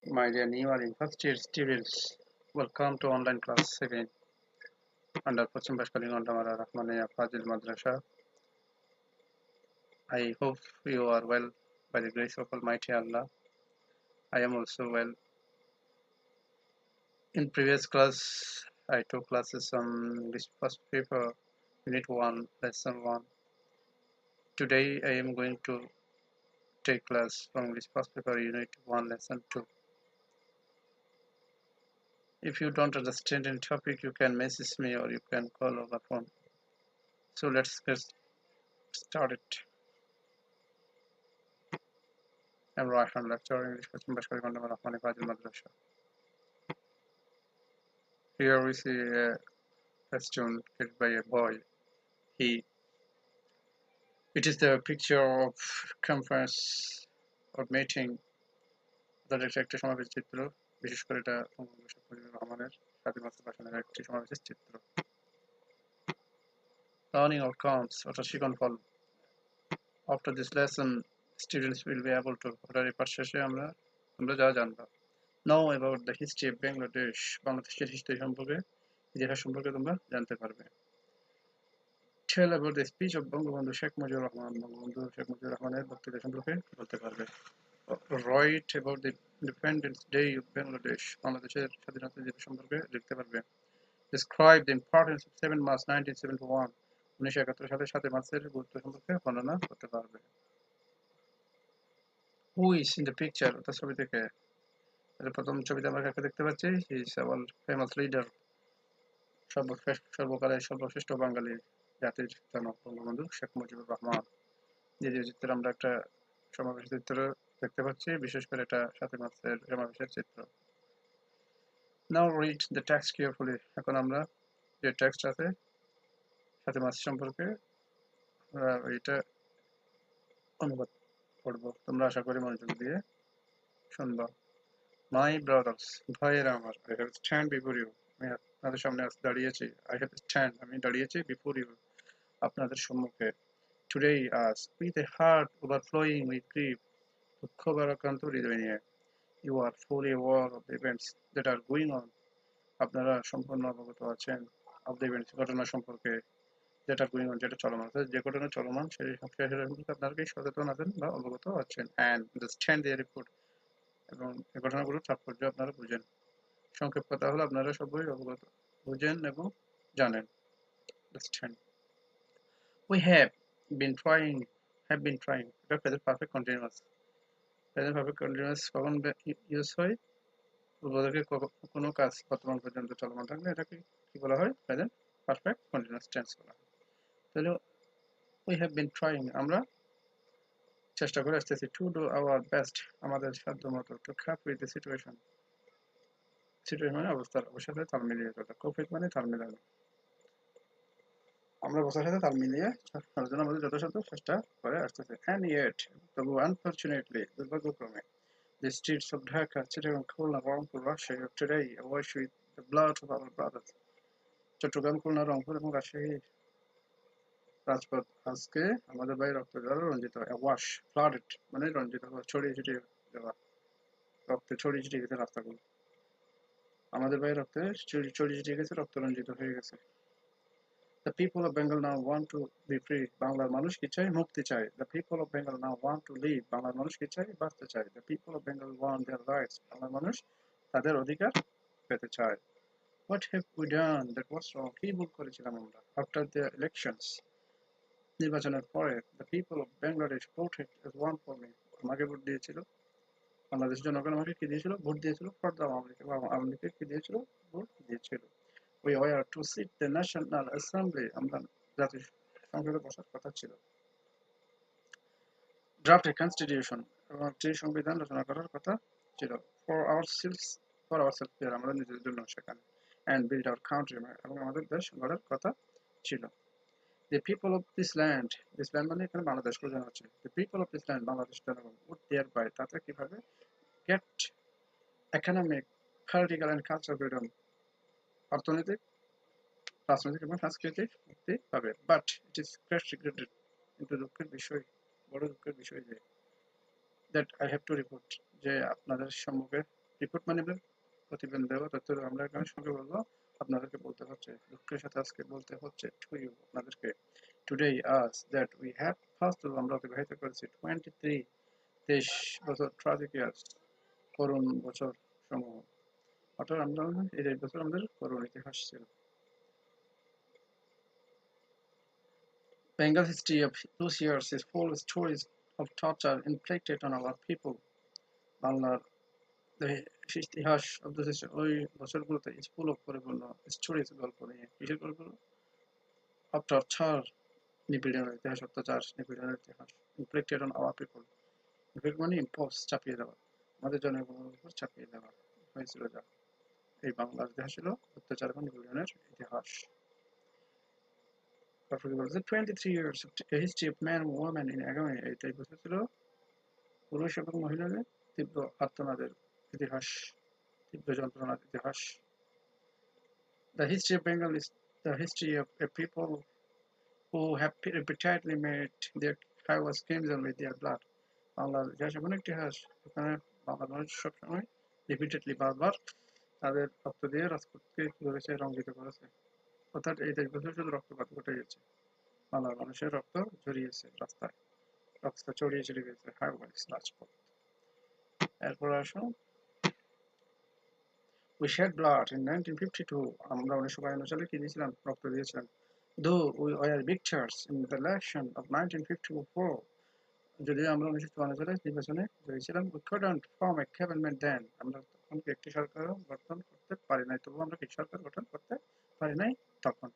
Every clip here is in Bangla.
My dear new and first year students, welcome to online class again under Pachim Bashkaling Ondamara Rahmania Fazil Madrasa. I hope you are well by the grace of Almighty Allah. I am also well. In previous class, I took classes on English first paper, Unit 1, Lesson 1. Today, I am going to take class from English first paper, Unit 1, Lesson 2. If you don't understand any topic, you can message me or you can call over phone. So let's get started. I'm Roshan, lecturer English Pachim Bashkari Kondam Rahmani Fazil Madrasa. Here we see a question created by a boy. It is the picture of conference or meeting. তাদের একটা সমাবেশ চিত্র, বিশেষ করে এটা বঙ্গবন্ধু শেখ মুজিবুর রহমানের স্বাধীন বাংলাদেশ ভাষণের একটি সমাবেশের চিত্র। Learning outcomes অর্থাৎ শিক্ষণফল। After this lesson, students will be able to এই পাঠ শেষে আমরা যা জানবো। Know about the history of Bangladesh, বাংলাদেশের হিস্ট্রি সম্পর্কে, ইতিহাস সম্পর্কে তোমরা জানতে পারবে। Tell about the speech of Bangabandhu Sheikh Mujibur Rahman, Bangabandhu Sheikh Mujibur রহমানের বক্তৃতা সম্পর্কে বলতে পারবে। Write about the Independence Day of Bangladesh, বাংলাদেশের স্বাধীনতা দিবস সম্পর্কে লিখতে পারবে। Describe the importance of 7 March 1971, 1971 সালের 7 মার্চের গুরুত্ব সম্পর্কে বর্ণনা করতে পারবে। Who is in the picture, অর্থাৎ ছবি থেকে। প্রথম ছবিতে আমরা কাকে দেখতে পাচ্ছি? He is our famous leader, সর্বকালের সর্বশ্রেষ্ঠ বাঙালি জাতির জনক বঙ্গবন্ধু শেখ মুজিবুর রহমান। দ্বিতীয় চিত্রে আমরা একটা সমাবেশের চিত্র দেখতে পাচ্ছি, বিশেষ করে এটা 7 মার্চের সমাবেশের চিত্র। Now read the text carefully. এখন আমরা যে টেক্সট আছে 7 মার্চ সম্পর্কে এটা অনুবাদ করব। তোমরা আশা করি মনোযোগ দিয়ে শুনবা। My brothers, ভাইয়েরা আমার, I have stand before you. আমি আপনাদের সামনে দাঁড়িয়েছি। I have stand, আমি দাঁড়িয়েছি before you, আপনাদের সম্মুখে। Today, as with a heart overflowing with grief, দুঃখ ভারাক্রান্ত হৃদয় নিয়ে। You are fully aware of the events that are going on. আপনারা সম্পূর্ণ অবগত আছেন of the events, ঘটনা সম্পর্কে, that are going on, যেটা চলমান আছে, যে ঘটনা চলমান সেই সম্পর্কে আপনারা কি সচেতন আছেন বা অবগত আছেন। And understand their report, এবং এই ঘটনাগুলোর তাৎপর্য আপনারা বুঝেন। সংক্ষেপ কথা হলো আপনারা সবাই অবগত, বুঝেন এবং জানেন। Understand. We have been trying, এটা present perfect continuous. Present perfect continuous কখন ইউজ হয়? পূর্বদেরকে কোনো কাজ বর্তমান পর্যন্ত চলমান থাকলে এটাকে কি বলা হয়? প্রেজেন্ট পারফেক্ট কন্টিনিউয়াস টেন্স বলা হয়। তাহলে we have been trying, আমরা চেষ্টা করে আসতেছি, to do our best, আমাদের সাধ্যমতো, to cope with the situation, situation মানে অবস্থার সাথে তাল মিলিয়ে চলা, cope with মানে তাল মিলানো, আমরা অবস্থার সাথে তাল মিলিয়ে চলার জন্য আমাদের যথাসাধ্য চেষ্টা করে আসতেছে। And yet, তবু unfortunately, দুর্ভাগ্যক্রমে, the streets of Dhaka, Chittagong, Khulna, Rangpur, Rajshahi of today awash with the blood of our brothers. Chittagong, Khulna, Rangpur এবং রাজশাহী রাজপথ আজকে আমাদের ভাই রক্ত দ্বারা রঞ্জিত। ওয়াশ, ফ্লাডেড মানে রঞ্জিত হওয়া, ছড়িয়ে ছিটিয়ে দেওয়া, রক্তে ছড়িয়ে ছিটিয়ে গেছে রাস্তাগুলো। আমাদের ভাই রক্তে ছড়িয়ে ছিটিয়ে গেছে, রক্ত রঞ্জিত হয়ে গেছে। The people of Bengal now want to be free. বাংলার মানুষ কি চায়? মুক্তি চায়। The people of Bengal now want to live. বাংলার মানুষ কি চায়? বাঁচতে চায়। The people of Bengal want their rights. বাংলার মানুষ তাদের অধিকার পেতে চায়। What have we done that was wrong? কি ভুল করেছিলাম আমরা? After the elections, নির্বাচনের পরে, the people of Bangladesh voted as one for me. আমাকে ভোট দিয়েছিল, বাংলাদেশের জনগণ আমাকে কি দিয়েছিল? ভোট দিয়েছিল। ফর দ্য আওয়ামী লীগ, আওয়ামী লীগকে কি দিয়েছিল? ভোট দিয়েছিল। We were to sit the National Assembly, আমরা জাতীয় সংসদে বসার কথা ছিল। Draft a constitution, এবং একটি সংবিধান রচনা করার কথা ছিল। For ourselves, আমরা নিজেদের জন্য সেখানে। And build our country, এবং আমাদের দেশ গড়ার কথা ছিল। The people of this land মানে এখানে বাংলাদেশ বোঝানো হচ্ছে। The people of this land, Bangladesh জনগণ, would thereby, তাতে কিভাবে, get economic, political and cultural freedom, অর্থনৈতিক, রাজনৈতিক এবং সাংস্কৃতিক মুক্তি পাবে। But it is great regretted, কিন্তু দুঃখের বিষয়, বড় দুঃখের বিষয় যে, that I have to report, যে আপনাদের সম্মুখে রিপোর্ট মানে প্রতিবেদন দেওয়া তথ্য আমরা এখানে সঙ্গে বলবো আপনাদেরকে বলতে হচ্ছে, দুঃখের সাথে আজকে বলতে হচ্ছে টু ইউ আপনাদেরকে, টুডে আজ দ্যাট উই হ্যাভ ফার্স্ট আমরা অতিবাহিত করেছি 23 বছর ট্রাজিক ইয়ার্স করুণ বছর সমূহ, অর্থাৎ আমরা এই বছর আমাদের করুণ ইতিহাস ছিল। Bengal history of those years is full of stories of torture inflicted on our people. বাংলার ইতিহাস ওই বছরগুলোতে is full of পরিপূর্ণ স্টোরিজ গল্প নিয়ে, কিসের গল্পগুলো? of torture নিপীড়নের ইতিহাস, অত্যাচার নিপীড়নের ইতিহাস, inflicted on our people. inflict মানে impose চাপিয়ে দেওয়া, আমাদের জনগণের উপর চাপিয়ে দেওয়া হয়েছিল যা, এই বাংলার ইতিহাস ছিল অত্যাচার এবং নিপীড়নের ইতিহাস। তারপরে বলছে 23 years a history of man and woman in agony, এইটাই বছর ছিল পুরুষ এবং মহিলাদের তীব্র আর্তনাদের ইতিহাস, তীব্র যন্ত্রণার ইতিহাস। The history of Bengal is the history of a people who have repeatedly made their highest crimson with their blood. বাংলার ইতিহাস এমন একটি ইতিহাস যেখানে বাংলার মানুষ সবসময় রিপিটেডলি বারবার তাদের রক্ত দিয়ে রাজপথকে কি করেছে, রঞ্জিত করেছে। অর্থাৎ এই 23 বছর শুধু রক্তপাত ঘটে গেছে, বাংলার মানুষের রক্ত ঝরিয়েছে রাস্তায়, রক্ত ছড়িয়ে চলে গেছে হাইওয়েজ রাজপথ। এরপর আসুন We shed blood in 1952. আমরা 1952 সালে কি দিয়েছিলাম? রক্ত দিয়েছিলাম। Though we were victors in the election of 1954. যদিও আমরা 1954 সালে নির্বাচনে জয়ীছিলাম, we couldn't form a government then. আমরা তখন একটি সরকার গঠন করতে পারি নাই, তবু আমরা কি সরকার গঠন করতে পারি নাই তখন।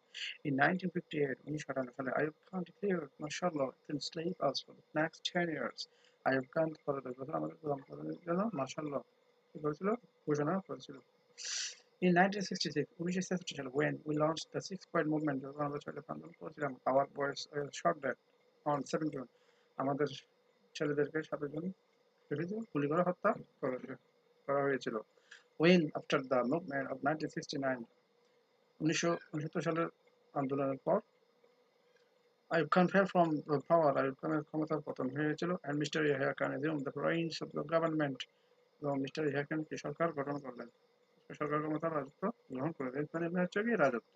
In 1958, 1958 সালে Ayub Khan declared martial law to enslave us for the next 10 years. Ayub Khan পরে 10 বছর আমাদের গোলাম করার জন্য মার্শাল ল কি করেছিল? ঘোষণা করেছিল। In 1966 সালে when we launched the 6-point movement, যখন আমরা 6 দফা আন্দোলন করেছিলাম, our boys were shot dead on 7 June. আমাদের ছেলেদেরকে 7 জুন গুলি করে হত্যা করা হয়েছিল। When after the movement of 1969, 1969 সালের আন্দোলনের পর Ayub Khan fell from the power, Ayub খানের ক্ষমতার পতন হয়েছিল, and Mr. Yahya Khan assumed the reins of the government. এবং মিস্টার ইয়াহিয়া খান কি সরকার গঠন করলেন, সরকার ক্ষমতার রাজত্ব গ্রহণ করলেন, মানে হচ্ছে কি রাজত্ব।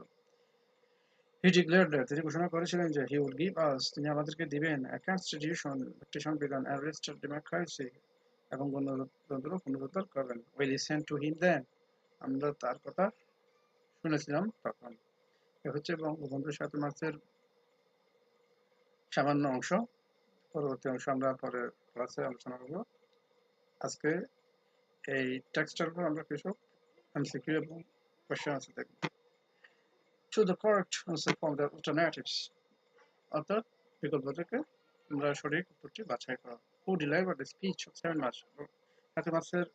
He declared that তিনি ঘোষণা করেছিলেন যে he would give us, তিনি আমাদেরকে দিবেন a constitution, একটি সংবিধান, and restore democracy, এবং গণতন্ত্র পুনরুদ্ধার করবেন। We listened to him then. আমরা তার কথা শুনেছিলাম তখন। এ হচ্ছে বঙ্গবন্ধু 7 মার্চের সামান্য অংশ, পরবর্তী অংশ আমরা পরে ক্লাসে আলোচনা করব। আজকে এই টেক্সটের উপর আমরা কিছু এমসিকিউ এবং কোশ্চেন আছে দেখব। To the correct answer from the alternatives, অর্থাৎ বিকল্প থেকে আমরা সঠিক উত্তরটি বাছাই করা। Who delivered the speech of 7 March? 7 মার্চের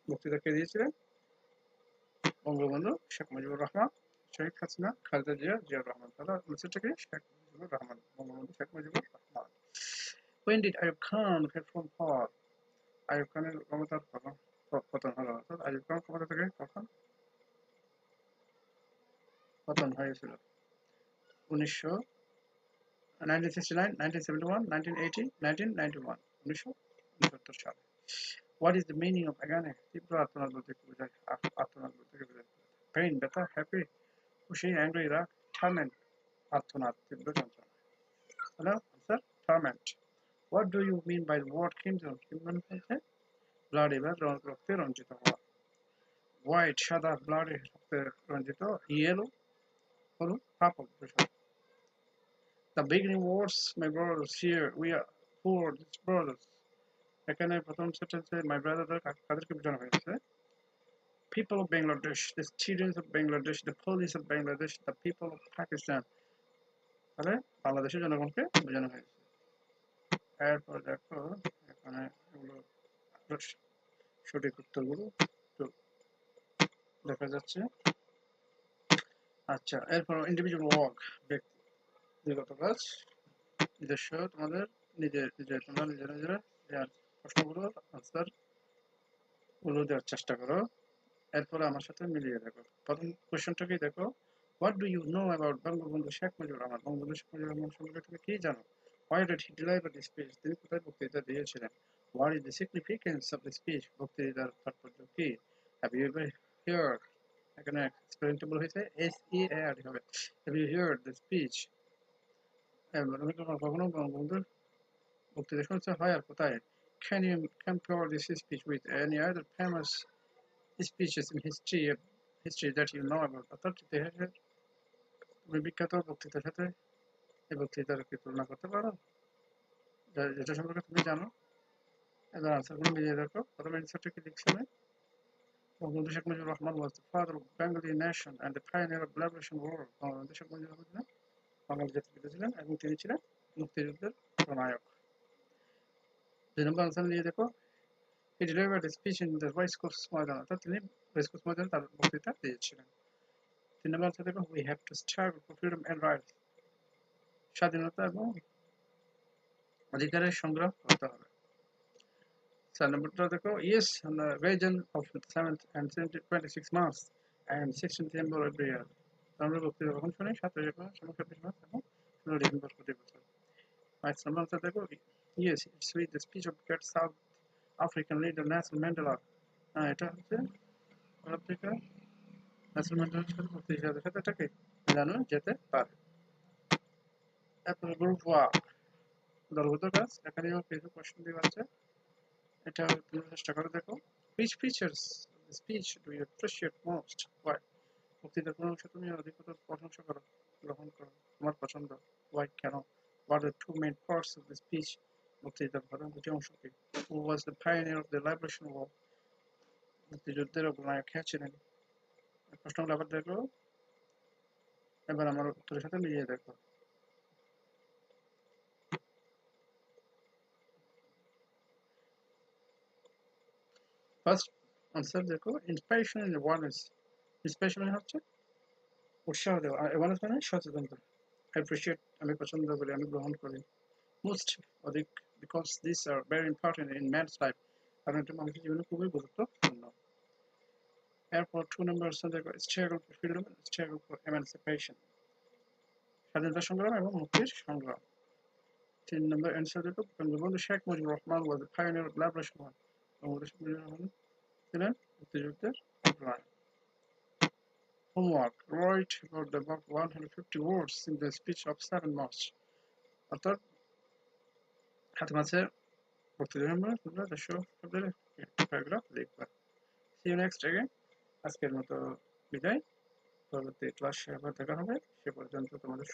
বক্তৃতা কে দিয়েছিলেন? বঙ্গবন্ধু শেখ মুজিবুর রহমান, শেখ হাসিনা, খালেদা জিয়া, জিয়াউর রহমান। তাহলে আনসারটা কি? Sheikh Mujibur Rahman, Bangabandhu Sheikh Mujibur Rahman. When did Ayub Khan fall from power? Ayub খানের ক্ষমতার পতন হলো, অর্থাৎ আইয়ুব খান ক্ষমতা থেকে কখন পতন হয়েছিল? 1969, 1971, 1980, 1991, 1969 সালে। What is the meaning of agony? তীব্র আর্তনাদ বলতে কি বোঝায়? আর্তনাদ বলতে কি বোঝায়? Pain, ব্যথা, happy, খুশি, angry, রাগ, torment, আর্তনাদ, তীব্র যন্ত্রণা। Hello sir, torment. What do you mean by the word crimson? crimson বলতে ব্লাডি বা রক্তে রঞ্জিত হওয়া। হোয়াইট সাদা, ব্লাডি রক্তে রঞ্জিত, ইয়েলো হলুদ, পার্পল ধূসর। The beginning words, my brothers, here we are poor brothers. এখানে প্রথম সেন্টেন্সে my brother কাদেরকে বোঝানো হয়েছে? People of Bangladesh, the students of Bangladesh, the police of Bangladesh, the people of Pakistan. তাহলে বাংলাদেশের জনগণকে বোঝানো হয়েছে। এরপর দেখো এখানে এগুলো সঠিক উত্তরগুলো দেখা যাচ্ছে। আচ্ছা, এরপর ইন্ডিভিজুয়াল ওয়ার্ক, ব্যক্তিগত কাজ, নিজস্ব তোমাদের তোমরা নিজেরা প্রশ্নগুলো আনসার গুলো দেওয়ার চেষ্টা করো। এরপরে আমার সাথে মিলিয়ে দেখো। প্রথম কোশ্চেনটাকেই দেখো, what do you know about Bangabandhu Sheikh Mujibur Rahman? Bangabandhu Sheikh Mujibur Rahman সম্পর্কে তুমি কি জানো? Why did he deliver the speech? তিনি কোথায় বক্তৃতা দিয়েছিলেন? What is the significance of the speech? বক্তৃতার তাৎপর্য কি? হ্যাভ ইউ এভার হিয়ার্ড, এখানে স্পেলিংটা বলা হয়েছে SEAR হবে। Have you heard the speech, তুমি কখনো বঙ্গবন্ধুর বক্তৃতা শুনছো, হয় আর কোথায়? Can you compare this speech with any other famous speeches in history that you know about? অর্থাৎ ইতিহাসের তুমি বিখ্যাত বক্তৃতার সাথে এই বক্তৃতার কি তুলনা করতে পারো, যেটা সম্পর্কে তুমি জানো? এবার আনসারগুলো মিলিয়ে দেখো। প্রথম অ্যান্সারটা কি লিখছি আমি? Bangabandhu Sheikh Mujibur Rahman was the father of Bengali nation and the pioneer of liberation war. Bangabandhu Sheikh Mujibur Rahman বাঙালি জাতির পিতা ছিলেন এবং তিনি ছিলেন মুক্তিযুদ্ধের প্রণায়ক। 2 নম্বর আনসার নিয়ে দেখো, he delivered a speech in the race course ময়দান, অর্থাৎ তিনি রেস কোর্স ময়দানে তার বক্তৃতা দিয়েছিলেন। 3 নম্বর আনসার দেখো, we have to struggle for freedom and rights, স্বাধীনতা এবং অধিকারের সংগ্রাম করতে হবে। 4 নম্বরটা দেখো, yes on the region of the 7th and 26 March and 16 December every year. আমরা বক্তৃতা কখন শুনি? 17 মার্চ এবং 26 মার্চ এবং 16 ডিসেম্বর প্রতি বছর। 5 নম্বর আনসার দেখো, yes it's with the speech of great South African leader Nelson Mandela. এটা হচ্ছে সাউথ আফ্রিকা নেলসন ম্যান্ডেলার সাথে বক্তৃতার সাথে এটাকে মেলানো যেতে পারে। এরপর গ্রুপ ওয়ার্ক, দলগত কাজ, এখানেও কিছু কোশ্চেন দেওয়া আছে, এটা তুমি চেষ্টা করে দেখো। which features of the speech do you appreciate most? why? বক্তৃতার কোন অংশ তুমি অধিকতর প্রশংসা করো, গ্রহণ করো, তোমার পছন্দ? why, কেন? what are the two main parts of the speech? বক্তৃতার প্রধান দুটি অংশ কি? who was the pioneer of the liberation war? মুক্তিযুদ্ধের অগ্রনায়ক কে ছিলেন? প্রশ্নগুলো আবার দেখো, এবার আমার উত্তরের সাথে মিলিয়ে দেখো। ফার্স্ট আনসার দেখো, ইন্সপিরেশন এন্ড অ্যাওয়ারনেস। ইন্সপিরেশন মানে হচ্ছে উৎসাহ দেওয়া, আর অ্যাওয়ারনেস মানে সচেতনতা। অ্যাপ্রিশিয়েট আমি পছন্দ করি, আমি গ্রহণ করি। মোস্ট অধিক, because this are very important in man's life, কারণ এটা মানুষের জীবনে খুবই গুরুত্বপূর্ণ। এরপর 2 নম্বর আনসার দেখো, struggle for freedom, struggle for এমানসিপেশন, স্বাধীনতা সংগ্রাম এবং মুক্তির সংগ্রাম। 3 নম্বর অ্যান্সার দেখো, Bangabandhu Sheikh Mujibur Rahman was the pioneer of liberation war. Bangabandhu Sheikh Mujibur Rahman ছিলেন মুক্তিযুদ্ধের অগ্রনায়ক। Homework, write about the above 150 words in the speech of 7 March. অর্থাৎ 7 মাসের বক্তৃতা সম্বন্ধে তোমরা 150 শব্দের প্যারাগ্রাফ লিখবা। See you next again. আজকের মতো বিদায়, পরবর্তী ক্লাসে আবার দেখা হবে। সে পর্যন্ত তোমাদের